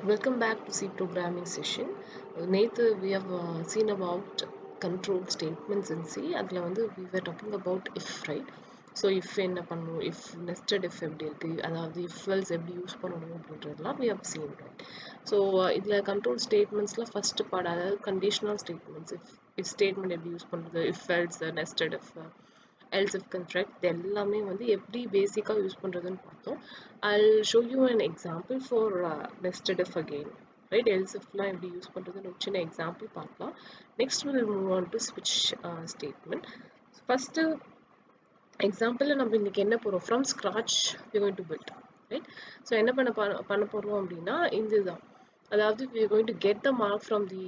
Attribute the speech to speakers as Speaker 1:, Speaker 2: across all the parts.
Speaker 1: Welcome back to C programming session. Nathan, we have seen about control statements in C. அதில் வந்து we were talking about if, right? So if என்ன பண்ணணும், if nested if எப்படி இருக்கு, அதாவது if else எப்படி use பண்ணணும் அப்படின்றதுலாம் we have seen, right? So இதில் control statementsல first part, அதாவது conditional statements, if statement எப்படி யூஸ் பண்ணுறது, if else, nested if, else if construct, இது எல்லாமே வந்து எப்படி பேசிக்காக யூஸ் பண்ணுறதுன்னு பார்த்தோம். I'll show you an example for nested if again, right? Else ifலாம் எப்படி யூஸ் பண்ணுறதுன்னு ஒரு சின்ன எக்ஸாம்பிள் பார்க்கலாம். Next we'll move on to switch statement. First example நம்ம இன்னைக்கு என்ன போகிறோம், from scratch we're going to build, right? So என்ன பண்ண போகிறோம் அப்படின்னா இதுதான், அதாவது we are going to get the mark from the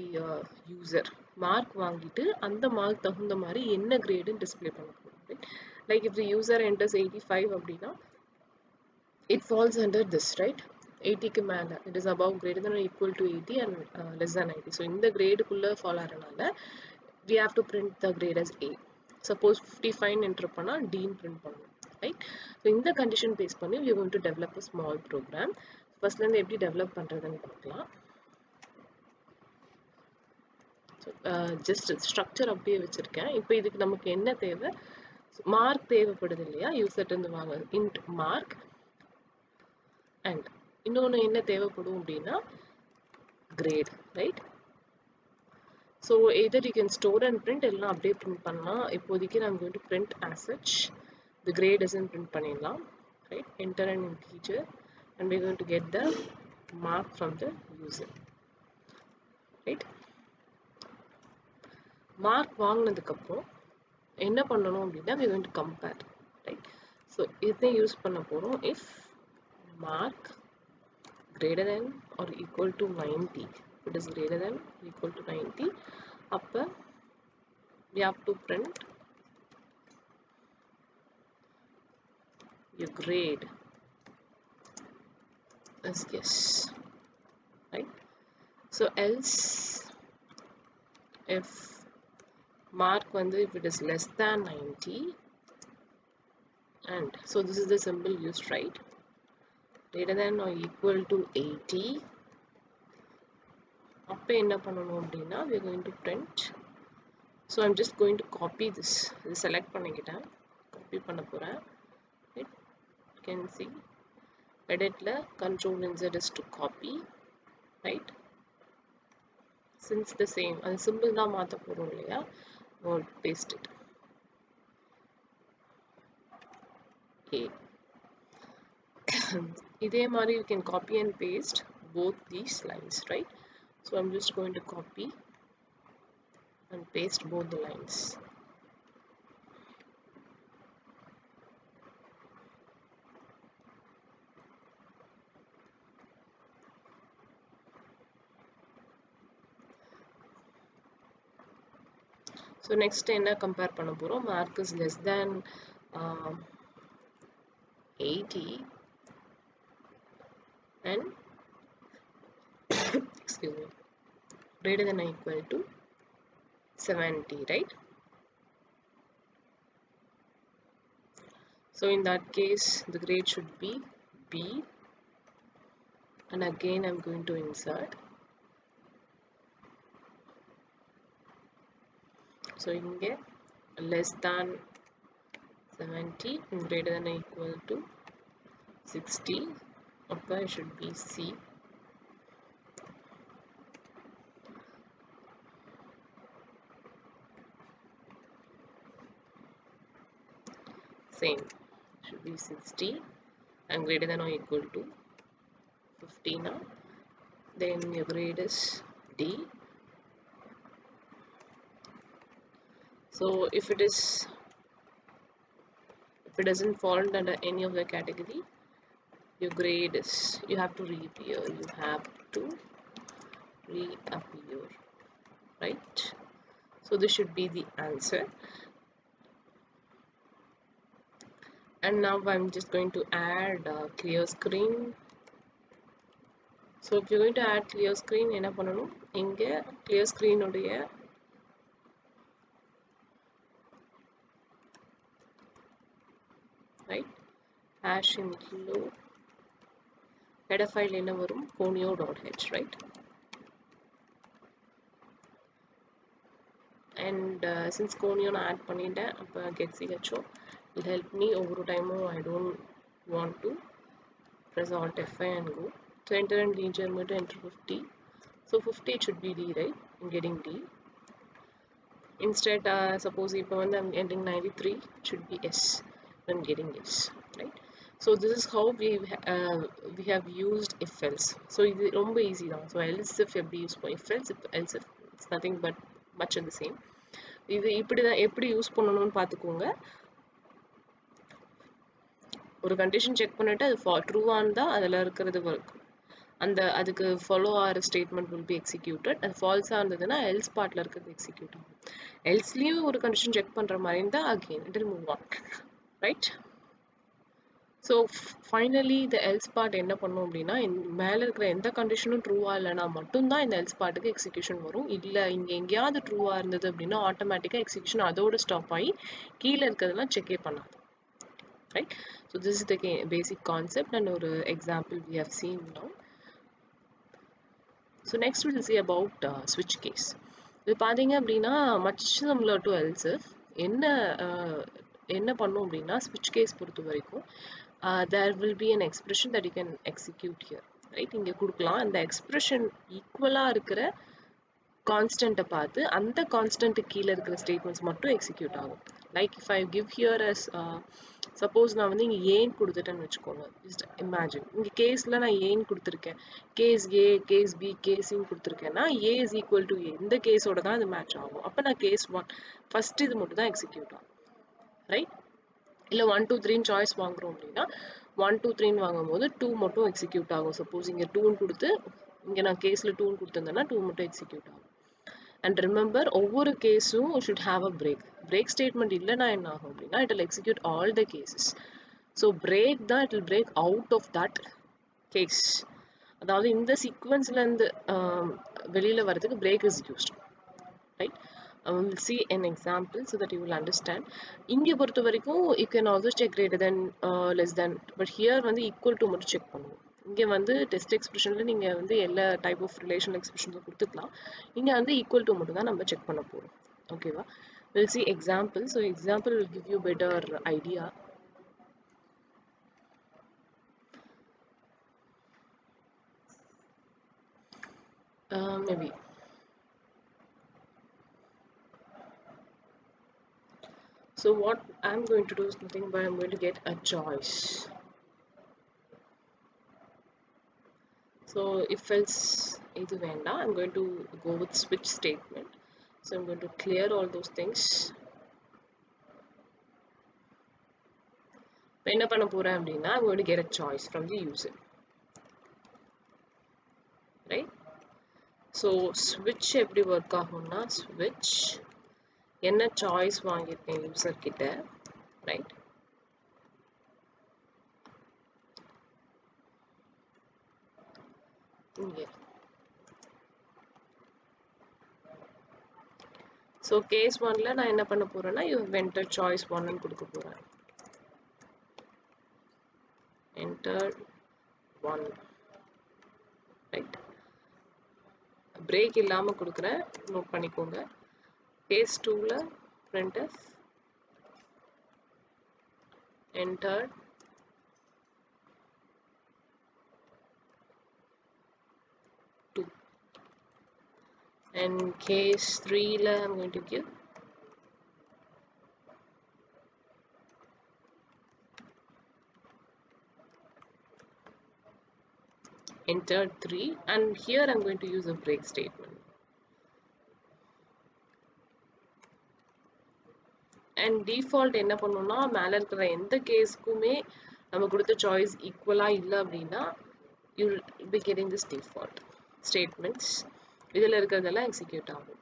Speaker 1: user. Mark வாங்கிட்டு அந்த மார்க் தகுந்த மாதிரி என்ன கிரேடுன்னு டிஸ்பிளே பண்ண போகிறோம், right? Like if the user enters 85 அப்படின்னா it falls under this, right? 80 க்கு மேல, it is above, greater than or equal to 80 and less than 90. So இந்த கிரேடுக்குள்ள fall ஆகிறனால we have to print the grade as A. Suppose 55 enter பண்ணா D ன்னு print பண்ணுவோம், right? So இந்த condition base பண்ணி we are going to develop a small program. Firstல இருந்து எப்படி develop பண்றதுன்னு பார்க்கலாம். ஜஸ்ட் ஸ்ட்ரக்சர் அப்படியே வச்சிருக்கேன். இப்போ இதுக்கு நமக்கு என்ன தேவை, மார்க் தேவைப்படுது இல்லையா, யூசர்ட்டு இருந்து வாங்க இன்ட் மார்க், அண்ட் இன்னொன்று என்ன தேவைப்படும் அப்படின்னா great, right? So either you can store and print, எல்லாம் அப்படியே பிரிண்ட் பண்ணலாம். இப்போதைக்கு நான் going to print as such the grade isn't print பண்ணிடலாம், right? Enter an integer and we're going to get the mark from the user, right? Mark வாங்கினதுக்கப்புறம் என்ன பண்ணணும் அப்படின்னா we're going to compare, right? So இதை use பண்ண போகிறோம். if mark greater than or equal to 90, it is greater than or equal to 90, அப்போ we have to print your grade as yes, right? So else if mark வந்து if it is less than 90, and so this is the symbol used, right? Greater than or equal to 80, அப்போ என்ன பண்ணணும் அப்படின்னா we are going to print. So I'm just going to copy this, இது select பண்ணிக்கிட்டேன், copy பண்ண போகிறேன், right? You can see editல control Z is to copy, right? Since the same அந்த symbol தான் மாற்ற போகிறோம் இல்லையா, we'll paste it. A. இதே மாதிரி you can copy and paste both these lines, right? So I'm just going to copy and paste both the lines. So next என்ன compare பண்ண போகிறோம், mark is less than 80 and excuse me, greater than or equal to 70, right? So in that case the grade should be B, and again I'm going to insert. So இங்கே less than 70 and greater than or equal to 60, அப்போ it should be C. Same, should be 60 and greater than or equal to 50 now. Then your grade is D. So if it doesn't fall under any of the category, your grade is, you have to reappear, right? So this should be the answer. And now I'm just going to add clear screen. So if you're going to add clear screen, என்ன பண்ணணும், இங்கே clear screen உடைய right hash include header file என்ன வரும் conio.h, right? And since conio நான் add பண்ணிட்டேன், அப்ப get cho will help me over time. I don't want to press alt F5 and go. So enter and integer mode, enter 50. So 50 it should be D, right? I'm getting D. Instead, suppose if I'm entering 93, it should be S. I'm getting S, right? So this is how we have used if else. So it's very easy now. So else if use if else if it's nothing but much of the same. இது இப்படி தான் எப்படி use பண்ணணும்னு பார்த்துக்கோங்க. ஒரு condition check பண்ணிட்டு அது ட்ரூவா இருந்தா அதுல இருக்கிறது வரும். அந்த அதுக்கு ஃபாலோ ஆகிற ஸ்டேட்மெண்ட் will be executed. அது ஃபால்ஸா இருந்ததுன்னா எல்ஸ் பார்ட்ல இருக்கிறது எக்ஸிக்யூட் ஆகும். எல்ஸ்லயும் ஒரு கண்டிஷன் செக் பண்ற மாதிரி இருந்தா again it will move on, right? So finally the else part என்ன பண்ணும் அப்படின்னா மேல இருக்கிற எந்த கண்டிஷனும் ட்ரூவா இல்லைன்னா மட்டும்தான் இந்த else பார்ட்டுக்கு எக்ஸிக்யூஷன் வரும். இல்ல இங்க எங்கேயாவது ட்ரூவா இருந்தது அப்படின்னா ஆட்டோமேட்டிக்கா எக்ஸிக்யூஷன் அதோட ஸ்டாப் ஆகி கீழே இருக்கிறதெல்லாம் செக்கே பண்ணாது, right? So this is the basic concept and ஒரு example we have seen now. So next we will see about switch case. இது பாத்தீங்க அப்படின்னா much similar to else if என்ன பண்ணும் அப்படின்னா switch case பொறுத்த வரைக்கும் there will be an expression that you can execute here, right? இங்க கொடுக்கலாம். அந்த expression ஈக்குவலா இருக்கிற கான்ஸ்டன்ட்டை பார்த்து அந்த கான்ஸ்டன்ட் கீழே இருக்கிற ஸ்டேட்மெண்ட்ஸ் மட்டும் எக்ஸிக்யூட் ஆகும். Like if I give here as suppose நான் வந்து இங்கே ஏன் கொடுத்துட்டேன்னு வச்சுக்கோங்க. ஜஸ்ட் இமேஜின் இங்கே கேஸில் நான் ஏன் கொடுத்துருக்கேன், கேஸ் ஏ கேஸ் பி கேஸின்னு கொடுத்துருக்கேன்னா A is equal to A, இந்த கேஸோட தான் அது மேட்ச் ஆகும். அப்போ நான் கேஸ் 1 ஃபர்ஸ்ட் இது மட்டும் தான் எக்ஸிக்யூட் ஆகும், ரைட்? இல்லை 1 2 3 சாய்ஸ் வாங்குறோம் அப்படின்னா 1 2 3 வாங்கும் போது 2 மட்டும் எக்ஸிக்யூட் ஆகும். சப்போஸ் இங்கே 2 கொடுத்து இங்கே நான் கேஸில் 2 கொடுத்துருந்தேன்னா 2 மட்டும் எக்ஸிக்யூட் ஆகும். And remember ஒவ்வொரு கேஸும் should have a break. break statement இல்லைன்னா என்ன ஆகும் அப்படின்னா it will execute all the cases. So break தான் it will break out of that case. அதாவது இந்த சீக்வன்ஸ்ல இருந்து வெளியில வரதுக்கு break is used, right? I will see an example so that you will understand. இங்க பொறுத்த வரைக்கும் you can also check greater than less than, but here வந்து equal to மட்டும் செக் பண்ணுவோம். இங்க வந்து டெஸ்ட் எக்ஸ்பிரஷன்ல நீங்க வந்து எல்லா டைப் ஆஃப் ரிலேஷனல் எக்ஸ்பிரஷன்ஸும் கொடுத்துக்கலாம். இங்க வந்து ஈக்குவல் டு மட்டும் தான் நம்ம செக் பண்ண போறோம், ஓகேவா? we'll see example. So example will give you better idea. Maybe so what I'm going to do is nothing but I'm going to get a choice. So if else இது வேண்டாம், I'm going to go with switch statement. So I'm going to clear all those things. என்ன பண்ண போறேன் அப்படின்னா I'm going to get a choice from the user, right? So switch எப்படி work ஆகும்னா switch என்ன choice வாங்கியிருக்கேன் யூசர் கிட்ட, right? இங்கே ஸோ கேஸ் 1ல நான் என்ன பண்ண போறேன்னா யூ என்டர் சாய்ஸ் 1 கொடுக்க போறேன். Enter 1, right? பிரேக் இல்லாம கொடுக்குறேன், நோட் பண்ணிக்கோங்க. கேஸ் 2ல printf என்டர் 2 and case 3ல I'm going to give enter 3 and here I'm going to use a break statement. And default என்ன பண்ணணும்னா மேல இருக்கிற எந்த கேஸ்க்குமே நம்ம கொடுத்த சாய்ஸ் ஈக்குவலா இல்லை அப்படின்னா you will be getting this default statements. இதில் இருக்கிறதெல்லாம் எக்ஸிக்யூட் ஆகும்.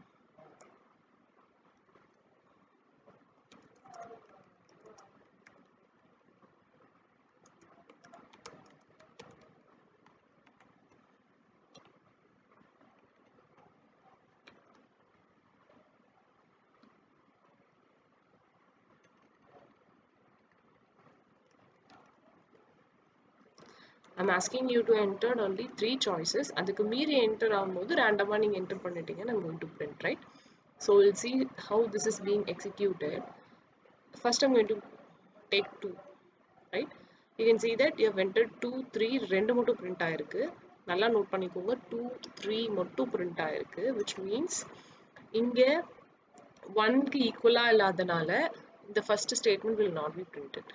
Speaker 1: I'm I'm asking you to enter only 3 choices. அதுக்கு மீறி enter ஆகும்போது randomly நீங்க enter பண்ணிட்டீங்கன்னா I'm going to print, right? So we'll see how this is being executed. First I'm going to take 2, right? You can see that you have entered 2 3 ரெண்டு மட்டும் print ஆயிருக்கு. நல்லா note பண்ணிக்கோங்க, 2 3 மட்டும் print ஆயிருக்கு, which means இங்க 1 க்கு ஈக்குவலா இல்லாதனால the first statement will not be printed.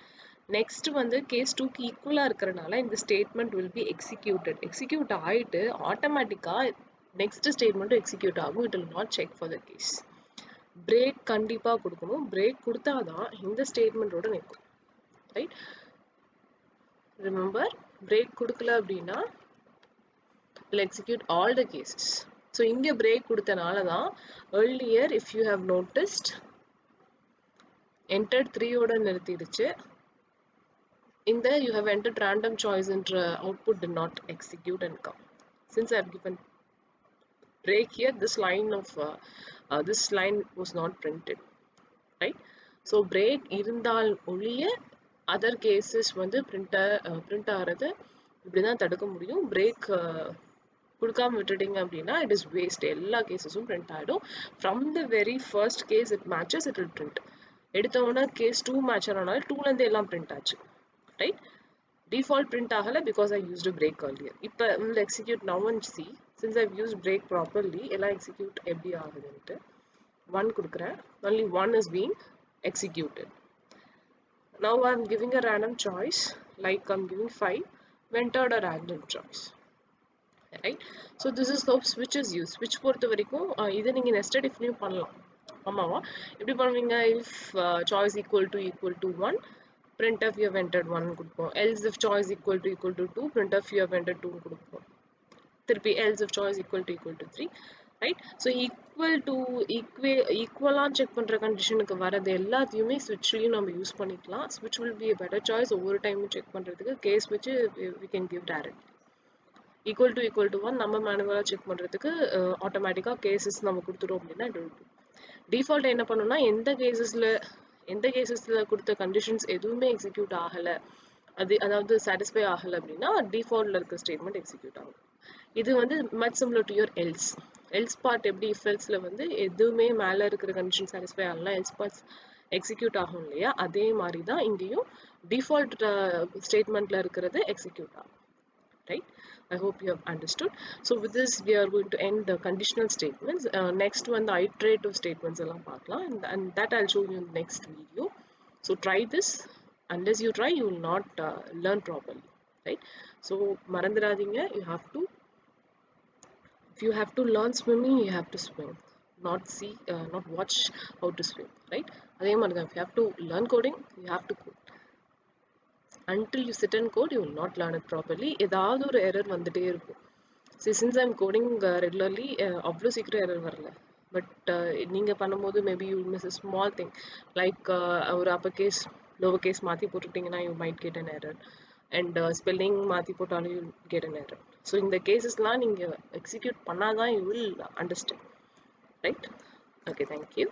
Speaker 1: Next வந்து case 2 க்கு ஈக்குவலா இருக்கறனால இந்த statement will be executed. Execute ஆயிட்டு ஆட்டோமேட்டிக்கா next statement execute ஆகும். It will not check for the case. Break கண்டிப்பா கொடுக்கணும். break கொடுத்தாதான் இந்த statement ஓட நிக்கும், right? Remember, break கொடுக்கல அப்படின்னா will execute all the cases. So இங்க break கொடுத்தனால தான் earlier if you have noticed entered 3 ஓட நிறுத்திடுச்சு. In there you have entered random choice and output did not execute and come. Since I have given break here, this line was not printed, right? So break இருந்தால் ஒழிய other cases வந்து print ஆகிறது இப்படிதான் தடுக்க முடியும். break கொடுக்காம விட்டுட்டீங்க அப்படின்னா it is waste. எல்லா கேசஸும் print ஆயிடும். From the very first case it matches, it will print. எடுத்தவொடனே case 2 match ஆனனால 2ல இருந்து எல்லாம் print ஆச்சு, right? Default print ஆகல because I used a break earlier. இப்போ will execute now and see. Since I've used break properly, எல்லாம் execute எப்படி ஆகுதுன்ட்டு 1 கொடுக்குறேன். Only 1 is being executed. Now I'm giving a random choice, like I'm giving 5. Entered a random choice, right? So this is how switch is used. Switch பொறுத்த வரைக்கும் இதை நீங்க nested if லையும் பண்ணலாம். ஆமாவா? எப்படி பண்ணுவீங்க? if choice equal to 1, printf you have entered 1 கொடுப்போம். else if choice equal to 2, printf you have entered 2 கொடுப்போம். திருப்பி else if choice equal to 3, right? So equal check பண்ற கண்டிஷனுக்கு வரது எல்லாத்தையுமே switchலயும் நம்ம யூஸ் பண்ணிக்கலாம். switch will be a better choice. ஒவ்வொரு டைமும் செக் பண்றதுக்கு case switch we can give directly. equal to 1 நம்ம மேனுவலா செக் பண்றதுக்கு ஆட்டோமேட்டிக்கா கேசஸ் நம்ம கொடுத்துட்டோம் அப்படின்னா டிஃபால்ட் என்ன பண்ணும்னா எந்த கேசஸ்ல கொடுத்த கண்டிஷன்ஸ் எதுவுமே எக்ஸிக்யூட் ஆகல, அதாவது சாட்டிஸ்ஃபை ஆகல அப்படின்னா டிஃபால்ட்ல இருக்க ஸ்டேட்மெண்ட் எக்ஸிக்யூட் ஆகும். இது வந்து much similar to your else part. எப்படி இஃப் எல்ஸ்ல வந்து எதுவுமே மேல இருக்கிற கண்டிஷன் சாட்டிஸ்ஃபை ஆகலாம், எல்ஸ் பார்ட்ஸ் எக்ஸிக்யூட் ஆகும் இல்லையா, அதே மாதிரி தான் இங்கேயும் டிஃபால்ட் ஸ்டேட்மெண்ட்ல இருக்கிறது எக்ஸிக்யூட் ஆகும், right? I hope you have understood. So with this we are going to end the conditional statements. Next one, the iterative statements எல்லாம் பார்க்கலாம், and that I'll show you in the next video. So try this. Unless you try, you will not learn properly, right? So மறந்துடாதீங்க, if you have to learn swimming, you have to swim, not watch how to swim, right? அதே மாதிரி தான், if you have to learn coding, you have to code. Until you sit and code, you will not learn it properly. ஏதாவது ஒரு error வந்துட்டே இருக்கும். Since I'm coding regularly, அவ்வளோ சீக்கிரம் error வரல. பட் நீங்கள் பண்ணும்போது maybe you miss a small thing, like ஒரு அப்பர் கேஸ் லோவர் கேஸ் மாற்றி போட்டுட்டிங்கன்னா you might get an error, and spelling மாற்றி போட்டாலும் you will get an error. So இந்த கேசஸ்லாம் நீங்கள் எக்ஸிக்யூட் பண்ணாதான் you will understand, right? Okay, thank you.